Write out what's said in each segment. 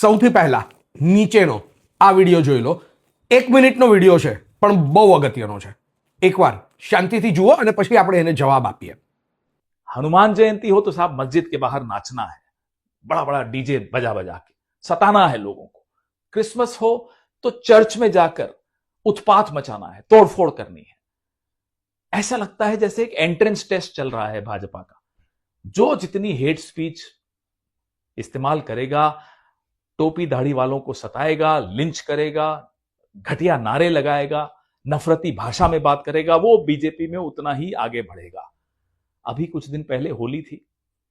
સૌથી પહેલા નીચેનો આ વિડીયો જોઈ લો. 1 મિનિટનો વિડીયો છે પણ બહુ અગત્યનો છે. એકવાર શાંતિથી જુઓ અને પછી આપણે એને જવાબ આપીએ. हनुमान जयंती हो तो साहब मस्जिद के बाहर नाचना है, बड़ा बड़ा डीजे बजा बजा के सताना है लोगों को. क्रिसमस हो तो चर्च में जाकर उत्पात मचाना है, तोड़फोड़ करनी है. ऐसा लगता है जैसे एक एंट्रेंस टेस्ट चल रहा है भाजपा का. जो जितनी हेट स्पीच इस्तेमाल करेगा, टोपी दाढ़ी वालों को सताएगा, लिंच करेगा, घटिया नारे लगाएगा, नफरती भाषा में बात करेगा, वो बीजेपी में उतना ही आगे बढ़ेगा. अभी कुछ दिन पहले होली थी.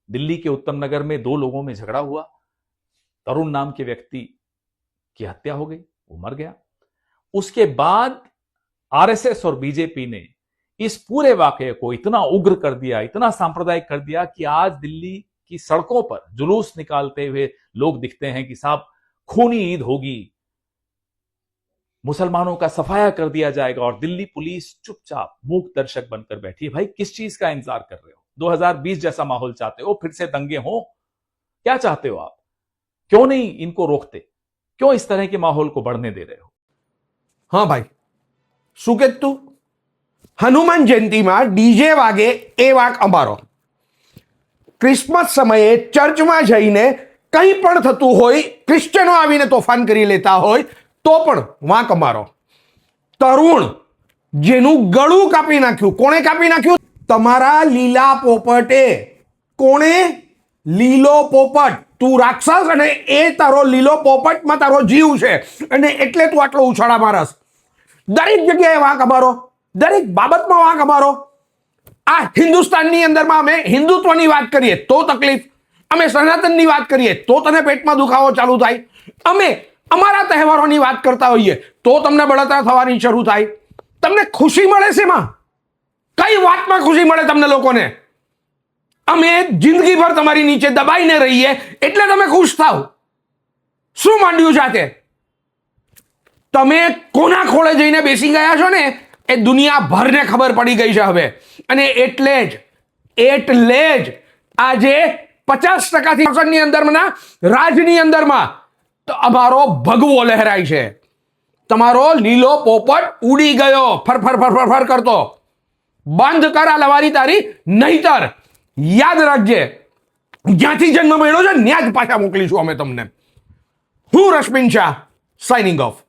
दिल्ली के उत्तम नगर में 2 लोगों में झगड़ा हुआ. तरुण नाम के व्यक्ति की हत्या हो गई, वो मर गया. उसके बाद आरएसएस और बीजेपी ने इस पूरे वाकये को इतना उग्र कर दिया, इतना सांप्रदायिक कर दिया कि आज दिल्ली की सड़कों पर जुलूस निकालते हुए लोग दिखते हैं कि साहब खूनी ईद होगी, मुसलमानों का सफाया कर दिया जाएगा, और दिल्ली पुलिस चुपचाप मूक दर्शक बनकर बैठी है. भाई किस चीज का इंतजार कर रहे हो? 2020 जैसा माहौल चाहते हो? फिर से दंगे हो? क्या चाहते हो आप? क्यों नहीं इनको रोकते? क्यों इस तरह के माहौल को बढ़ने दे रहे हो? હા ભાઈ, શું કે તું? હનુમાન જયંતીમાં ડીજે વાગે એ વાક અમારો. ક્રિસમસ સમયે ચર્ચમાં જઈને કંઈ પણ થતું હોય, ક્રિશ્ચનો આવીને તોફાન કરી લેતા હોય તો પણ વાંક અમારો. તરુણ જેનું ગળું કાપી નાખ્યું, કોણે કાપી નાખ્યું? તમારા લીલા પોપટે. કોણે? લીલો પોપટ. તું રાક્ષસ અને એ તારો લીલો પોપટમાં તારો જીવ છે અને એટલે તું આટલો ઉછાળા મારસ. દરેક જગ્યાએ વાંક અમારો, દરેક બાબતમાં વાંક અમારો. આ હિન્દુસ્તાનની અંદરમાં અમે હિન્દુત્વની વાત કરીએ તો તકલીફ, અમે સનાતનની વાત કરીએ તો તને પેટમાં દુખાવો ચાલુ થાય, અમે અમારા તહેવારોની વાત કરતા હોઈએ તો તમને બળતરા થવાની શરૂ થાય. તમને ખુશી મળે છે એમાં? કઈ વાતમાં ખુશી મળે તમને લોકોને? અમે જિંદગીભર તમારી નીચે દબાઈને રહીએ એટલે તમે ખુશ થાવ. શું માંડ્યું સાથે? તમે કોના ખોળે જઈને બેસી ગયા છો ને એ દુનિયાભરને ખબર પડી ગઈ છે હવે. અને એટલે જ આજે 50%ની અંદરના રાજની અંદરમાં અમારો ભગવો લહેરાય છે. તમારો લીલો પોપટ ઉડી ગયો ફર કરતો. બંધ કર આ લવારી તારી, નહીતર યાદ રાખજે જ્યાંથી જન્મ મળ્યો છે ત્યાં જ પાછા મોકલીશું અમે તમને. હું રશ્મિન શાહ, સાઇનિંગ ઓફ.